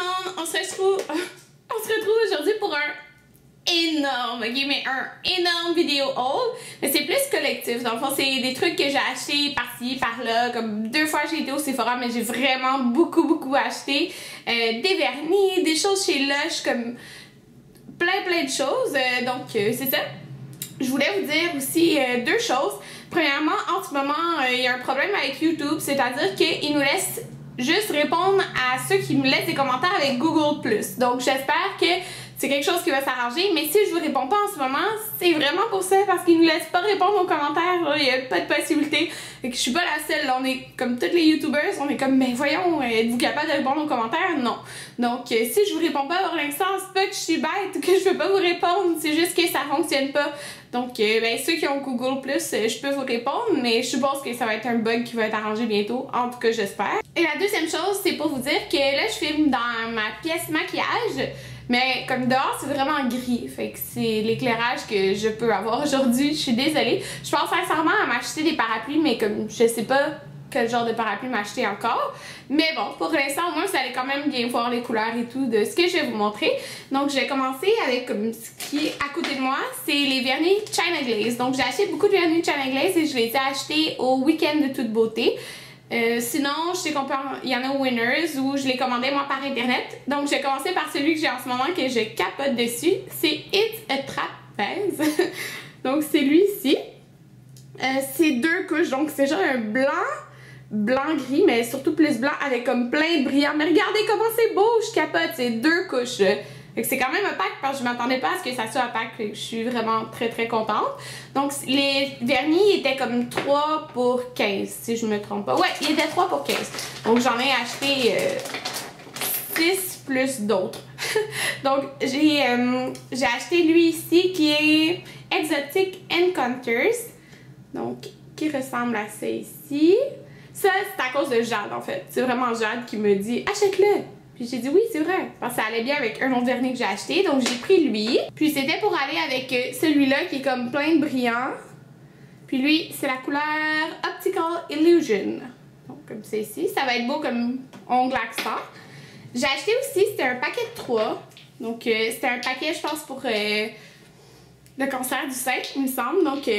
monde, on se retrouve aujourd'hui pour un énorme, ok, mais un énorme vidéo haul, mais c'est plus collectif. Dans le fond, c'est des trucs que j'ai achetés par-ci, par-là, comme 2 fois j'ai été au Sephora, mais j'ai vraiment beaucoup acheté. Des vernis, des choses chez Lush, comme plein de choses, donc c'est ça. Je voulais vous dire aussi 2 choses. Premièrement, en ce moment, il y a un problème avec YouTube, c'est-à-dire qu'il nous laisse juste répondre à ceux qui me laissent des commentaires avec Google+. Donc j'espère que c'est quelque chose qui va s'arranger, mais si je vous réponds pas en ce moment, c'est vraiment pour ça, parce qu'ils nous laissent pas répondre aux commentaires, là, il n'y a pas de possibilité. Fait que je suis pas la seule, là, on est comme toutes les YouTubers, on est comme, mais voyons, êtes-vous capable de répondre aux commentaires? Non. Donc si je vous réponds pas pour l'instant, c'est pas que je suis bête ou que je veux pas vous répondre, c'est juste que ça fonctionne pas. Donc ben, ceux qui ont Google+, je peux vous répondre, mais je suppose que ça va être un bug qui va être arrangé bientôt, en tout cas j'espère. Et la deuxième chose, c'est pour vous dire que là je filme dans ma pièce maquillage, mais comme dehors c'est vraiment gris, fait que c'est l'éclairage que je peux avoir aujourd'hui, je suis désolée. Je pense sincèrement à m'acheter des parapluies, mais comme je sais pas quel genre de parapluie m'acheter encore. Mais bon, pour l'instant, au moins, vous allez quand même bien voir les couleurs et tout de ce que je vais vous montrer. Donc, je vais commencer avec comme ce qui est à côté de moi, c'est les vernis China Glaze. Donc, j'ai acheté beaucoup de vernis China Glaze et je les ai achetés au week-end de toute beauté. Sinon, je sais qu'on peut il y en a au Winners où je les commandais moi par internet. Donc, je vais commencer par celui que j'ai en ce moment que je capote dessus. C'est It's a Trapeze. Donc, c'est lui ici. C'est 2 couches, donc c'est genre un blanc-gris, mais surtout plus blanc avec comme plein de brillants. Mais regardez comment c'est beau, je capote, c'est 2 couches. Fait que c'est quand même un pack parce que je m'attendais pas à ce que ça soit un pack, je suis vraiment très contente. Donc les vernis étaient comme 3 pour 15, si je me trompe pas. Ouais, il était 3 pour 15. Donc j'en ai acheté 6 plus d'autres. Donc j'ai acheté lui ici qui est Exotic Encounters. Donc qui ressemble à ça ici. Ça, c'est à cause de Jade, en fait. C'est vraiment Jade qui me dit « Achète-le! » Puis j'ai dit « Oui, c'est vrai. » Parce que ça allait bien avec un autre vernis que j'ai acheté. Donc, j'ai pris lui. Puis c'était pour aller avec celui-là qui est comme plein de brillants. Puis lui, c'est la couleur Optical Illusion. Donc, comme c'est ici. Ça va être beau comme ongle accent. J'ai acheté aussi, c'était un paquet de 3. Donc, c'était un paquet, je pense, pour... le cancer du sein, il me semble, donc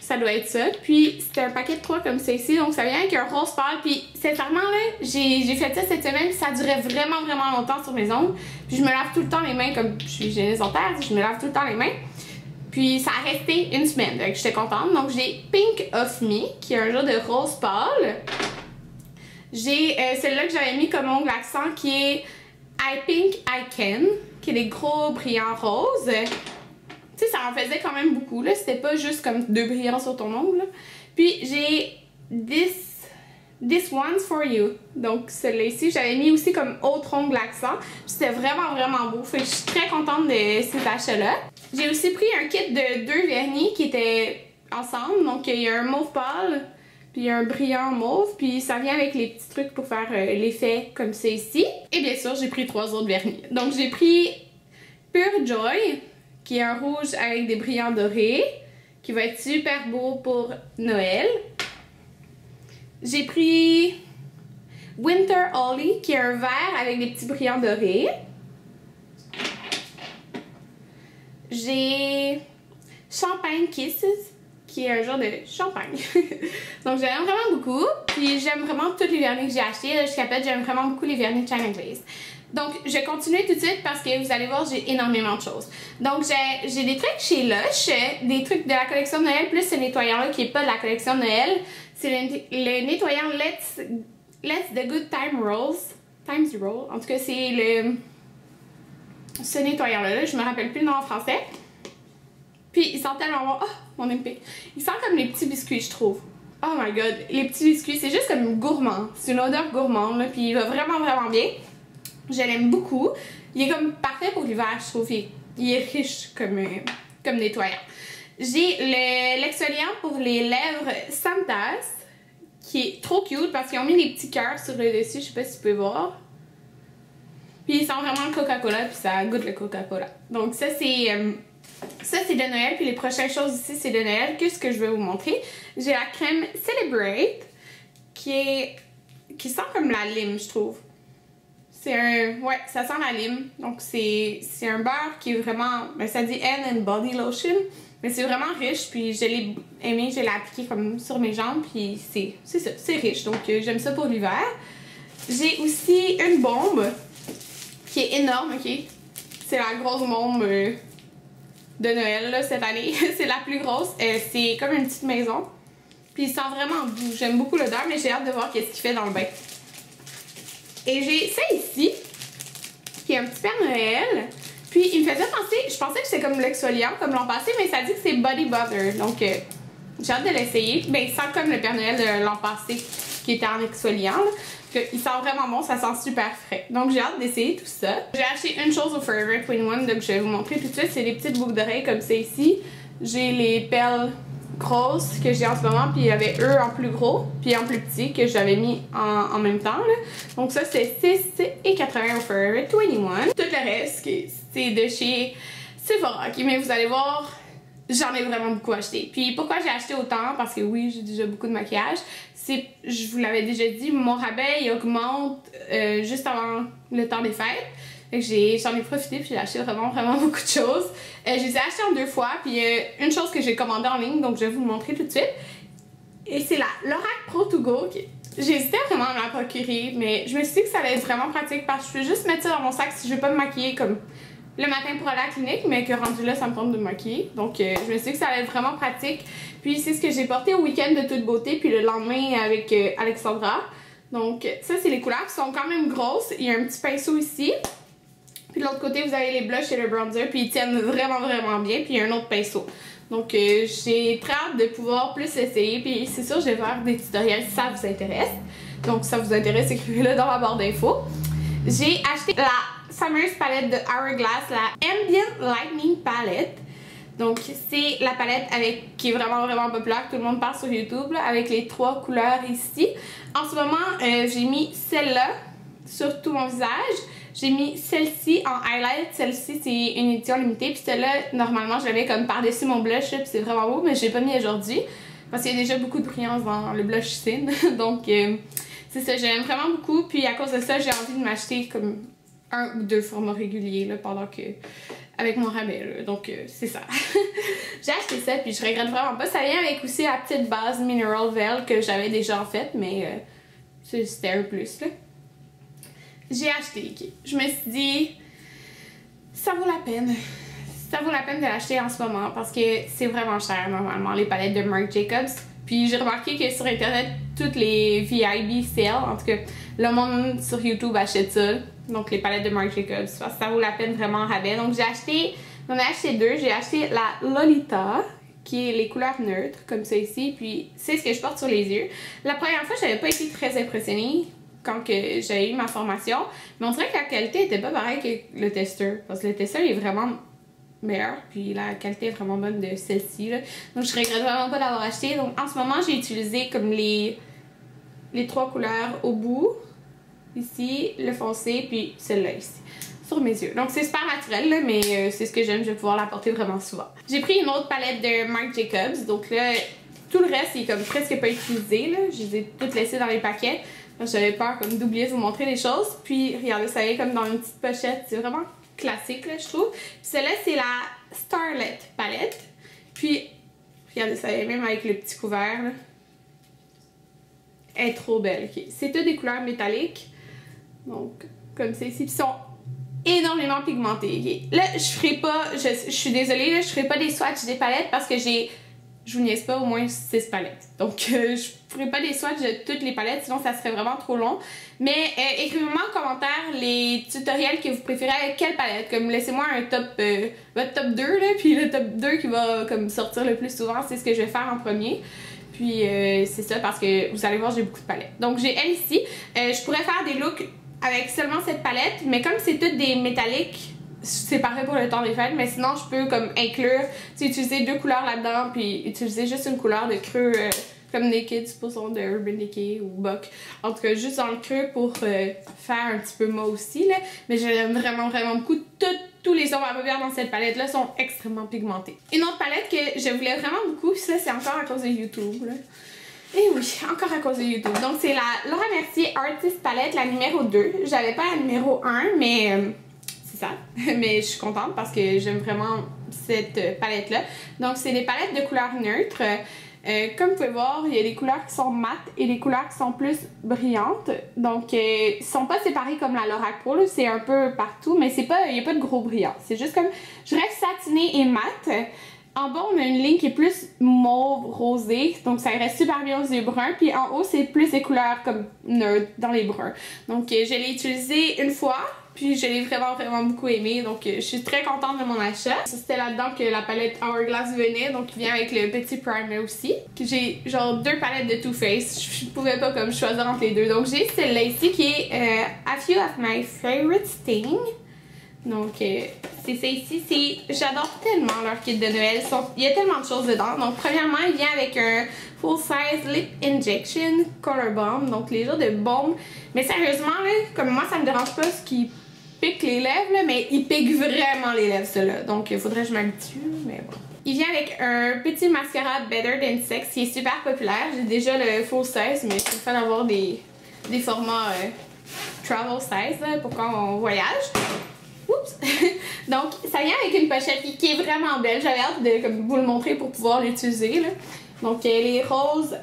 ça doit être ça. Puis c'était un paquet de 3 comme ça ici, donc ça vient avec un rose pâle. Puis sincèrement là, j'ai fait ça cette semaine, puis ça durait vraiment longtemps sur mes ongles. Puis je me lave tout le temps les mains, comme je suis génisontaire, je me lave tout le temps les mains. Puis ça a resté une semaine, donc j'étais contente. Donc j'ai Pink of Me, qui est un genre de rose pâle. J'ai celle-là que j'avais mis comme ongle accent, qui est I Pink I Can, qui est des gros brillants roses. Tu sais, ça en faisait quand même beaucoup, là. C'était pas juste comme 2 brillants sur ton ongle, là. Puis j'ai This One's For You. Donc celui-là ici, j'avais mis aussi comme autre ongle accent. C'était vraiment beau. Fait que je suis très contente de ces achats-là. J'ai aussi pris un kit de 2 vernis qui étaient ensemble. Donc il y a un mauve pâle, puis un brillant mauve. Puis ça vient avec les petits trucs pour faire l'effet comme ça ici. Et bien sûr, j'ai pris 3 autres vernis. Donc j'ai pris Pure Joy, qui est un rouge avec des brillants dorés, qui va être super beau pour Noël. J'ai pris Winter Holly, qui est un vert avec des petits brillants dorés. J'ai Champagne Kisses, qui est un genre de champagne. Donc j'aime vraiment beaucoup, puis j'aime vraiment tous les vernis que j'ai achetés. Jusqu'à peut-être j'aime vraiment beaucoup les vernis China Glaze. Donc, je vais continuer tout de suite parce que vous allez voir, j'ai énormément de choses. Donc, j'ai des trucs chez Lush, des trucs de la collection de Noël, plus ce nettoyant-là qui n'est pas de la collection de Noël. C'est le nettoyant Let's the Good Times Roll. En tout cas, c'est ce nettoyant-là. Je me rappelle plus le nom en français. Puis, il sent tellement bon. Oh, mon MP. Il sent comme les petits biscuits, je trouve. Oh my god, les petits biscuits, c'est juste comme gourmand. C'est une odeur gourmande, là, puis il va vraiment bien. Je l'aime beaucoup. Il est comme parfait pour l'hiver, je trouve. Il est riche comme nettoyant. J'ai l'exfoliant pour les lèvres Santas, qui est trop cute parce qu'ils ont mis des petits cœurs sur le dessus. Je sais pas si tu peux voir. Puis il sent vraiment le Coca-Cola, puis ça goûte le Coca-Cola. Donc ça c'est de Noël. Puis les prochaines choses ici, c'est de Noël. Qu'est-ce que je vais vous montrer? J'ai la crème Celebrate, qui sent comme la lime, je trouve. C'est un... Ouais, ça sent la lime. Donc, c'est un beurre qui est vraiment... Ben, ça dit Hand and Body Lotion. Mais c'est vraiment riche. Puis, je l'ai aimé. Je l'ai appliqué comme sur mes jambes. Puis, c'est ça. C'est riche. Donc, j'aime ça pour l'hiver. J'ai aussi une bombe qui est énorme, ok? C'est la grosse bombe de Noël, là, cette année. C'est la plus grosse. C'est comme une petite maison. Puis, il sent vraiment doux. J'aime beaucoup l'odeur, mais j'ai hâte de voir qu'est-ce qu'il fait dans le bain. Et j'ai ça ici, qui est un petit Père Noël. Puis il me faisait penser, je pensais que c'était comme l'exfoliant, comme l'an passé, mais ça dit que c'est Body Butter. Donc j'ai hâte de l'essayer. Ben, il sent comme le Père Noël de l'an passé, qui était en exfoliant. Il sent vraiment bon, ça sent super frais. Donc j'ai hâte d'essayer tout ça. J'ai acheté une chose au Forever 21, donc je vais vous montrer tout de suite. C'est des petites boucles d'oreilles comme ça ici. J'ai les perles grosses que j'ai en ce moment, puis il y avait eux en plus gros, puis en plus petit que j'avais mis en même temps. Là. Donc ça c'est 6,80 au Forever 21. Tout le reste c'est de chez Sephora, mais vous allez voir, j'en ai vraiment beaucoup acheté. Puis pourquoi j'ai acheté autant? Parce que oui, j'ai déjà beaucoup de maquillage. Je vous l'avais déjà dit, mon rabais il augmente juste avant le temps des fêtes. J'en ai profité puis j'ai acheté vraiment beaucoup de choses. Je les ai achetées en 2 fois. Puis une chose que j'ai commandée en ligne, donc je vais vous le montrer tout de suite. Et c'est la Lorac Pro To Go. J'hésitais vraiment à me la procurer, mais je me suis dit que ça allait être vraiment pratique parce que je peux juste mettre ça dans mon sac si je veux pas me maquiller comme le matin pour aller à la clinique, mais que rendu là, ça me tente de me maquiller. Donc je me suis dit que ça allait être vraiment pratique. Puis c'est ce que j'ai porté au week-end de toute beauté, puis le lendemain avec Alexandra. Donc ça, c'est les couleurs qui sont quand même grosses. Il y a un petit pinceau ici. Puis de l'autre côté, vous avez les blushs et le bronzer, puis ils tiennent vraiment bien. Puis il y a un autre pinceau. Donc j'ai très hâte de pouvoir plus essayer. Puis c'est sûr, je vais faire des tutoriels si ça vous intéresse. Donc si ça vous intéresse, écrivez-le dans la barre d'infos. J'ai acheté la Summer's palette de Hourglass, la Ambient Lightning Palette. Donc c'est la palette qui est vraiment populaire, que tout le monde parle sur YouTube, là, avec les 3 couleurs ici. En ce moment, j'ai mis celle-là sur tout mon visage. J'ai mis celle-ci en highlight. Celle-ci, c'est une édition limitée. Puis celle-là, normalement, je l'avais comme par-dessus mon blush. Puis c'est vraiment beau, mais je l'ai pas mis aujourd'hui. Parce qu'il y a déjà beaucoup de brillance dans le blush Sin. Donc, c'est ça, j'aime vraiment beaucoup. Puis à cause de ça, j'ai envie de m'acheter comme 1 ou 2 formats réguliers là, pendant que... avec mon rabais. Là. Donc, c'est ça. J'ai acheté ça, puis je regrette vraiment pas. Ça vient avec aussi la petite base Mineral Veil que j'avais déjà en fait, mais c'était un plus, là. J'ai acheté, ok. Je me suis dit, ça vaut la peine. Ça vaut la peine de l'acheter en ce moment parce que c'est vraiment cher normalement, les palettes de Marc Jacobs. Puis j'ai remarqué que sur internet, toutes les VIB sale, en tout cas, le monde sur YouTube achète ça. Donc les palettes de Marc Jacobs, parce que ça vaut la peine vraiment en rabais. Donc j'en ai acheté 2. J'ai acheté la Lolita, qui est les couleurs neutres, comme ça ici. Puis c'est ce que je porte sur les yeux. La première fois, j'avais pas été très impressionnée quand j'avais eu ma formation. Mais on dirait que la qualité était pas pareille que le testeur. Parce que le testeur est vraiment meilleur. Puis la qualité est vraiment bonne de celle-ci. Donc je regrette vraiment pas d'avoir acheté. Donc en ce moment, j'ai utilisé comme les 3 couleurs au bout. Ici, le foncé, puis celle-là ici. Sur mes yeux. Donc c'est super naturel, là, mais c'est ce que j'aime. Je vais pouvoir la porter vraiment souvent. J'ai pris une autre palette de Marc Jacobs. Donc là, tout le reste est comme presque pas utilisé. Là. Je les ai toutes laissées dans les paquets. J'avais peur comme d'oublier de vous montrer les choses. Puis regardez, ça vient comme dans une petite pochette. C'est vraiment classique, là, je trouve. Puis celle-là, c'est la Starlet palette. Puis regardez, ça vient même avec le petit couvert. Là. Elle est trop belle. Okay. C'est toutes des couleurs métalliques. Donc, comme ça ici. Puis ils sont énormément pigmentés. Okay. Là, je ferai pas... Je suis désolée, là, je ferai pas des swatchs des palettes parce que j'ai... Je vous niaise pas, au moins 6 palettes. Donc, je ferai pas des swatchs de toutes les palettes, sinon ça serait vraiment trop long. Mais écrivez-moi en commentaire les tutoriels que vous préférez avec quelle palette. Comme laissez-moi un top, votre top 2, là, puis le top 2 qui va comme sortir le plus souvent, c'est ce que je vais faire en premier. Puis c'est ça, parce que vous allez voir, j'ai beaucoup de palettes. Donc, j'ai elle ici. Je pourrais faire des looks avec seulement cette palette, mais comme c'est toutes des métalliques, c'est parfait pour le temps des fêtes, mais sinon je peux comme inclure, utiliser 2 couleurs là-dedans, puis utiliser juste une couleur de creux comme Naked, supposons de Urban Decay ou Buck. En tout cas, juste dans le creux pour faire un petit peu mauve aussi, là. Mais j'aime vraiment beaucoup. Tous les ombres à paupières dans cette palette-là sont extrêmement pigmentés. Une autre palette que je voulais vraiment beaucoup, ça c'est encore à cause de YouTube, là. Et oui, encore à cause de YouTube. Donc c'est la Laura Mercier Artist Palette, la numéro 2. J'avais pas la numéro 1, mais c'est ça. Mais je suis contente parce que j'aime vraiment cette palette-là. Donc c'est des palettes de couleurs neutres. Comme vous pouvez voir, il y a des couleurs qui sont mates et des couleurs qui sont plus brillantes. Donc ils sont pas séparés comme la Lorac Pro, c'est un peu partout, mais c'est pas, il n'y a pas de gros brillants. C'est juste comme, je reste satinée et mate. En bas, on a une ligne qui est plus mauve rosé, donc ça reste super bien aux yeux bruns. Puis en haut, c'est plus des couleurs comme neutres dans les bruns. Donc je l'ai utilisé une fois, puis je l'ai vraiment beaucoup aimé. Donc je suis très contente de mon achat. C'était là-dedans que la palette Hourglass venait, donc il vient avec le petit primer aussi. J'ai genre 2 palettes de Too Faced, je pouvais pas comme choisir entre les deux. Donc j'ai celle-là ici qui est A Few of My Favorite Sting. Donc c'est ça ici, j'adore tellement leur kit de Noël, il y a tellement de choses dedans. Donc premièrement, il vient avec un full size lip injection color bomb, donc les genres de baume. Mais sérieusement là, comme moi ça me dérange pas ce qui pique les lèvres là, mais il pique vraiment les lèvres ceux-là. Donc il faudrait que je m'habitue, mais bon. Il vient avec un petit mascara Better Than Sex qui est super populaire. J'ai déjà le full size, mais c'est le fun d'avoir des formats travel size là, pour quand on voyage. Oups! Donc, ça vient avec une pochette qui est vraiment belle. J'avais hâte de comme, vous le montrer pour pouvoir l'utiliser. Donc, elle est rose,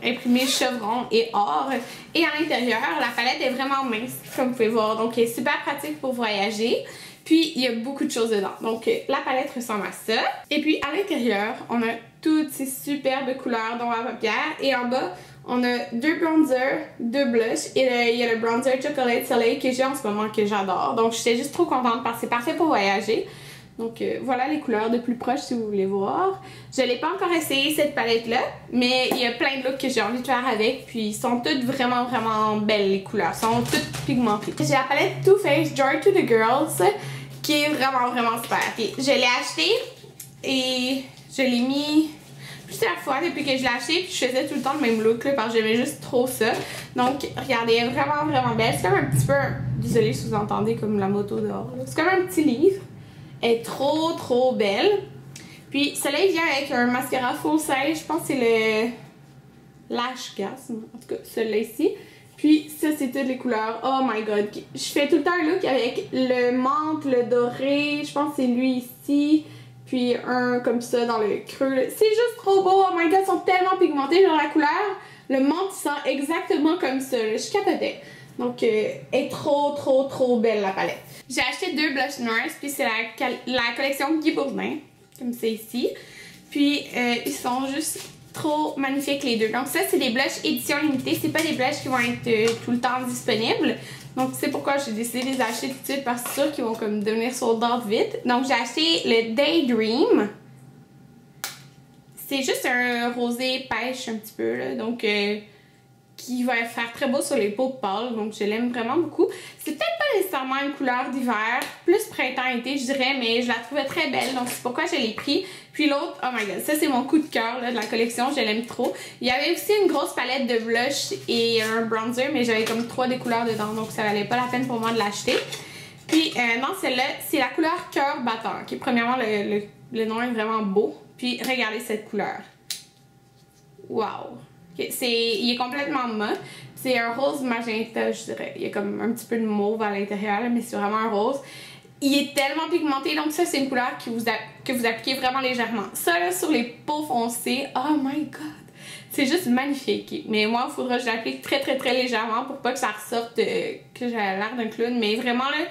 imprimée chevron et or. Et à l'intérieur, la palette est vraiment mince, comme vous pouvez voir. Donc, elle est super pratique pour voyager. Puis, il y a beaucoup de choses dedans. Donc, la palette ressemble à ça. Et puis, à l'intérieur, on a toutes ces superbes couleurs dont la paupière. Et en bas, on a 2 bronzers, 2 blushs et il y a le bronzer Chocolate Soleil que j'ai en ce moment que j'adore. Donc j'étais juste trop contente parce que c'est parfait pour voyager. Donc voilà les couleurs de plus proche si vous voulez voir. Je n'ai pas encore essayé cette palette là, mais il y a plein de looks que j'ai envie de faire avec. Puis ils sont toutes vraiment belles les couleurs, elles sont toutes pigmentées. J'ai la palette Too Faced Joy to the Girls qui est vraiment super. Okay, je l'ai achetée et je l'ai mis plusieurs fois depuis que je l'ai acheté, puis je faisais tout le temps le même look là, parce que j'aimais juste trop ça. Donc regardez, elle est vraiment belle. C'est comme un petit peu, désolée si vous entendez comme la moto dehors, c'est comme un petit livre. Elle est trop belle. Puis celle-là il vient avec un mascara full size, je pense que c'est le Lash Gas, en tout cas celui-là ici. Puis ça c'est toutes les couleurs, oh my god. Je fais tout le temps un look avec le menthe, le doré, je pense que c'est lui ici. Puis un comme ça dans le creux. C'est juste trop beau, oh my god, ils sont tellement pigmentés. Genre la couleur, le menthe sent exactement comme ça, je capotais. Donc elle est trop belle la palette. J'ai acheté 2 blush noirs, puis c'est la collection Guy Bourdin, comme c'est ici. Puis ils sont juste trop magnifiques les deux. Donc ça c'est des blushs édition limitée, c'est pas des blushs qui vont être tout le temps disponibles. Donc c'est pourquoi j'ai décidé de les acheter tout de suite parce que c'est sûr qu'ils vont comme devenir sold out vite. Donc j'ai acheté le Daydream. C'est juste un rosé pêche un petit peu là, donc qui va faire très beau sur les peaux pâles, donc je l'aime vraiment beaucoup. C'est peut-être pas nécessairement une couleur d'hiver, plus printemps-été je dirais, mais je la trouvais très belle, donc c'est pourquoi je l'ai pris. Puis l'autre, oh my god, ça c'est mon coup de cœur de la collection, je l'aime trop. Il y avait aussi une grosse palette de blush et un bronzer, mais j'avais comme 3 des couleurs dedans, donc ça valait pas la peine pour moi de l'acheter. Puis non, celle-là, c'est la couleur cœur battant. Okay, premièrement, le nom est vraiment beau. Puis regardez cette couleur. Wow! Okay, il est complètement mat. C'est un rose magenta, je dirais. Il y a comme un petit peu de mauve à l'intérieur, mais c'est vraiment un rose. Il est tellement pigmenté, donc ça c'est une couleur que vous appliquez vraiment légèrement. Ça là, sur les peaux foncées, oh my god! C'est juste magnifique. Mais moi, il faudra que je l'applique très légèrement pour pas que ça ressorte que j'ai l'air d'un clown. Mais vraiment là,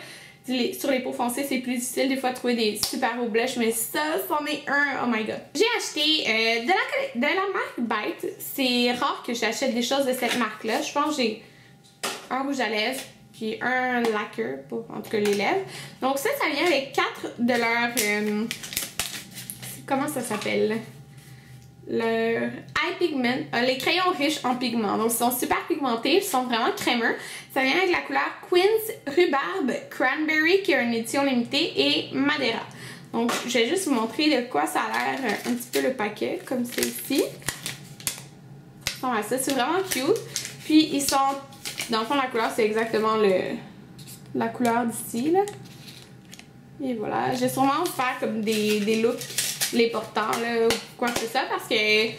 sur les peaux foncées, c'est plus difficile des fois de trouver des super beaux blushs, mais ça, c'en est un, oh my god. J'ai acheté de la marque Bite. C'est rare que j'achète des choses de cette marque-là. Je pense que j'ai un rouge à lèvres, puis un lacquer pour, en tout cas, les lèvres. Donc ça vient avec 4 de leurs... comment ça s'appelle? Le Eye Pigment, les crayons riches en pigments. Donc ils sont super pigmentés, ils sont vraiment crémeux. Ça vient avec la couleur Queen's Rhubarbe Cranberry qui est une édition limitée et Madeira. Donc je vais juste vous montrer de quoi ça a l'air un petit peu le paquet, comme c'est ici. Voilà, ça c'est vraiment cute. Puis ils sont, dans le fond la couleur c'est exactement la couleur d'ici là. Et voilà, je vais sûrement faire comme des looks les portants là, ou quoi que ce soit, parce que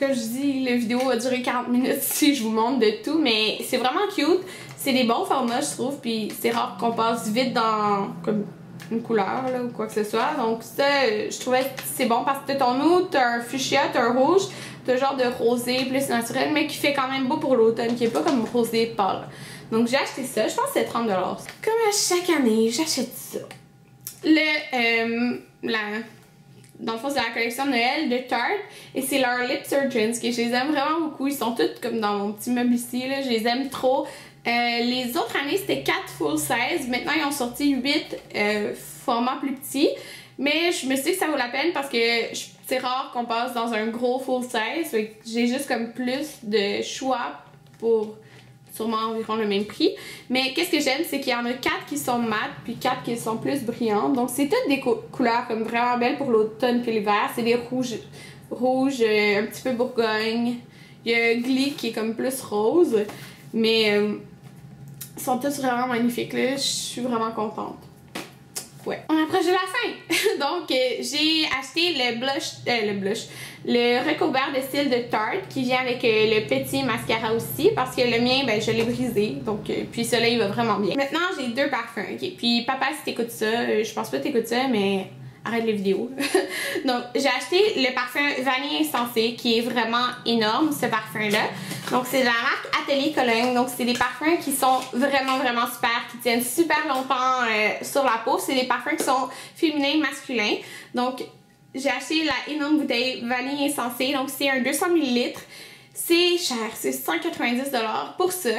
comme je dis, la vidéo va durer 40 minutes si je vous montre de tout, mais c'est vraiment cute. C'est des bons formats, je trouve, puis c'est rare qu'on passe vite dans comme une couleur là, ou quoi que ce soit. Donc ça, je trouvais que c'est bon parce que t'as ton eau, t'as un fuchsia, t'as un rouge, t'as un genre de rosé plus naturel, mais qui fait quand même beau pour l'automne, qui est pas comme rosé pâle. Donc j'ai acheté ça, je pense que c'est 30$. Comme à chaque année, j'achète ça. Dans le fond, c'est la collection de Noël de Tarte et c'est leur Lip Surgeons que je les aime vraiment beaucoup. Ils sont tous comme dans mon petit meuble ici, là, je les aime trop. Les autres années, c'était 4 full size. Maintenant, ils ont sorti 8 formats plus petits. Mais je me suis dit que ça vaut la peine parce que c'est rare qu'on passe dans un gros full size. J'ai juste comme plus de choix pour sûrement environ le même prix. Mais qu'est-ce que j'aime, c'est qu'il y en a 4 qui sont mat puis 4 qui sont plus brillantes. Donc c'est toutes des couleurs comme vraiment belles pour l'automne puis l'hiver. C'est des rouges, un petit peu bourgogne. Il y a Glee qui est comme plus rose. Mais ils sont tous vraiment magnifiques là. Je suis vraiment contente. Ouais. On approche de la fin! Donc, j'ai acheté le recouvert de cils de Tarte qui vient avec le petit mascara aussi parce que le mien, ben, je l'ai brisé. Donc, puis celui-là, il va vraiment bien. Maintenant, j'ai 2 parfums. Okay? Puis, papa, si t'écoutes ça, je pense pas que t'écoutes ça, mais arrête les vidéos. Donc, j'ai acheté le parfum Vanille Insensé qui est vraiment énorme, ce parfum-là. Donc, c'est de la marque Atelier Cologne. Donc, c'est des parfums qui sont vraiment, vraiment super, qui tiennent super longtemps sur la peau. C'est des parfums qui sont féminins, masculins. Donc, j'ai acheté la énorme bouteille Vanille Insensé. Donc, c'est un 200 ml. C'est cher, c'est 190$ pour ça.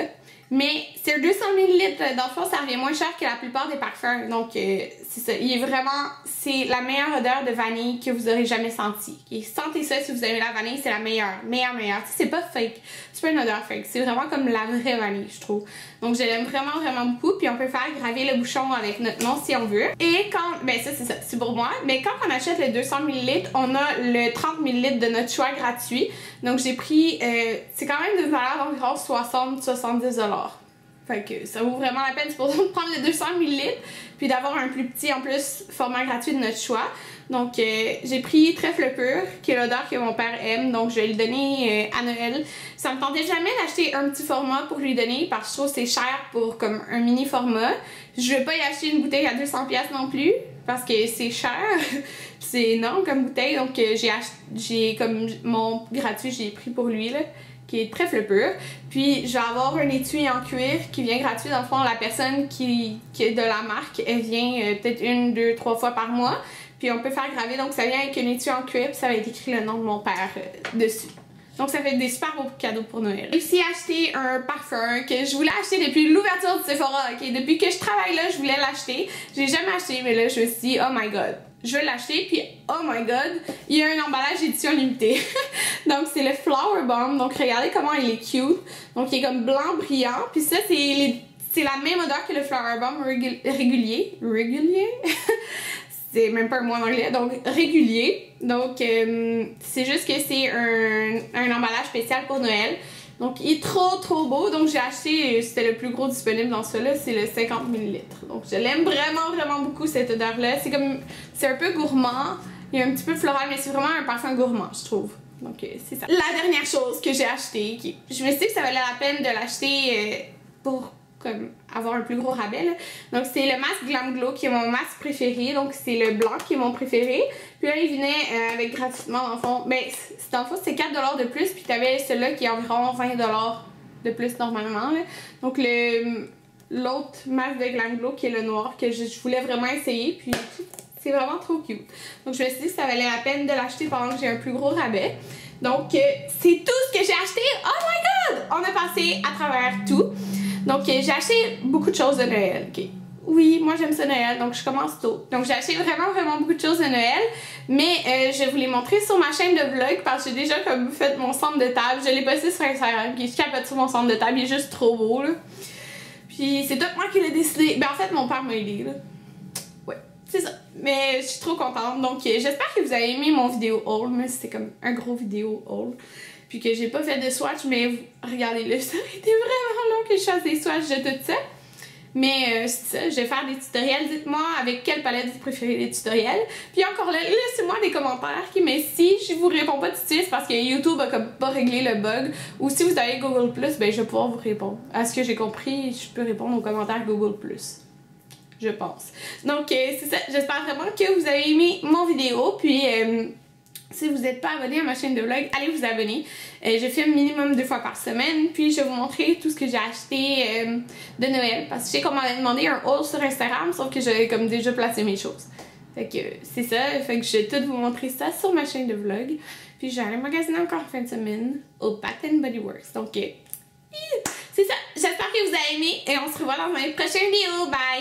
Mais c'est un 200 ml, dans le fond, ça revient moins cher que la plupart des parfums. Donc, c'est ça. Il est vraiment... C'est la meilleure odeur de vanille que vous aurez jamais sentie. Et sentez ça si vous aimez la vanille, c'est la meilleure. Meilleure. Tu sais, c'est pas fake. C'est pas une odeur fake. C'est vraiment comme la vraie vanille, je trouve. Donc, je l'aime vraiment, vraiment beaucoup. Puis, on peut faire graver le bouchon avec notre nom si on veut. Et quand... Ben, ça, c'est ça. C'est pour moi. Mais quand on achète le 200 ml, on a le 30 ml de notre choix gratuit. Donc, j'ai pris... c'est quand même de valeur d'environ 60-70$. Fait que ça vaut vraiment la peine, c'est pour ça de prendre le 200 ml puis d'avoir un plus petit en plus format gratuit de notre choix. Donc j'ai pris trèfle pur qui est l'odeur que mon père aime, donc je vais lui donner à Noël. Ça me tentait jamais d'acheter un petit format pour lui donner parce que je trouve que c'est cher pour comme un mini format. Je vais pas y acheter une bouteille à 200$ non plus parce que c'est cher. C'est énorme comme bouteille, donc j'ai comme mon gratuit, j'ai pris pour lui là, qui est trèfle pur. Puis je vais avoir un étui en cuir qui vient gratuit. Dans le fond, la personne qui est de la marque, elle vient peut-être 1, 2, 3 fois par mois. Puis on peut faire graver. Donc ça vient avec un étui en cuir. Puis ça va être écrit le nom de mon père dessus. Donc ça fait des super beaux cadeaux pour Noël. J'ai aussi acheté un parfum que je voulais acheter depuis l'ouverture de Sephora. Okay? Depuis que je travaille là, je voulais l'acheter. J'ai jamais acheté, mais là je me suis dit, oh my god, je vais l'acheter. Puis oh my god, il y a un emballage édition limitée. Donc c'est le Flower Bomb. Donc regardez comment il est cute. Donc il est comme blanc brillant. Puis ça c'est la même odeur que le Flower Bomb régulier. C'est même pas un mot en anglais, donc régulier. Donc c'est juste que c'est un emballage spécial pour Noël. Donc il est trop beau. Donc j'ai acheté, c'était le plus gros disponible dans celui-là, c'est le 50 ml. Donc je l'aime vraiment beaucoup cette odeur-là. C'est un peu gourmand. Il y a un petit peu floral, mais c'est vraiment un parfum gourmand, je trouve. Donc c'est ça. La dernière chose que j'ai acheté, je me suis dit que ça valait la peine de l'acheter pour comme avoir un plus gros rabais là. Donc c'est le masque Glam Glow qui est mon masque préféré. Donc c'est le blanc qui est mon préféré. Puis là il venait avec gratuitement dans le fond. Ben dans le fond c'est 4$ de plus. Puis t'avais celui-là qui est environ 20$ de plus normalement là. Donc l'autre masque de Glam Glow qui est le noir que je voulais vraiment essayer. Puis c'est vraiment trop cute. Donc je me suis dit que ça valait la peine de l'acheter pendant que j'ai un plus gros rabais. Donc c'est tout ce que j'ai acheté. Oh my god! On a passé à travers tout. Donc j'ai acheté beaucoup de choses de Noël. Okay. Oui, moi j'aime ça Noël, donc je commence tôt. Donc j'ai acheté vraiment beaucoup de choses de Noël. Mais je vais vous les montrer sur ma chaîne de vlog parce que j'ai déjà comme fait mon centre de table. Je l'ai posté sur Instagram. Puis je capote sur mon centre de table, il est juste trop beau là. Puis c'est tout moi qui l'ai décidé. Ben en fait mon père m'a aidé là. Ouais, c'est ça. Mais je suis trop contente. Donc j'espère que vous avez aimé mon vidéo haul. Mais c'était comme un gros vidéo haul. Puis que j'ai pas fait de swatch, mais regardez-le, ça aurait été vraiment long que je fasse des swatchs de tout ça. Mais c'est ça, je vais faire des tutoriels. Dites-moi avec quelle palette vous préférez les tutoriels. Puis encore là, laissez-moi des commentaires. Mais si je vous réponds pas tout de suite, c'est parce que YouTube a comme pas réglé le bug. Ou si vous avez Google+, ben je vais pouvoir vous répondre. À ce que j'ai compris, je peux répondre aux commentaires Google+. Je pense. Donc c'est ça, j'espère vraiment que vous avez aimé mon vidéo. Puis si vous n'êtes pas abonné à ma chaîne de vlog, allez vous abonner. Je filme minimum 2 fois par semaine. Puis je vais vous montrer tout ce que j'ai acheté de Noël. Parce que je sais qu'on m'avait demandé un haul sur Instagram, sauf que j'avais comme déjà placé mes choses. Fait que c'est ça. Fait que je vais tout vous montrer ça sur ma chaîne de vlog. Puis je vais aller magasiner encore en fin de semaine au Bath & Body Works. Donc c'est ça. J'espère que vous avez aimé et on se revoit dans un prochain vidéo. Bye!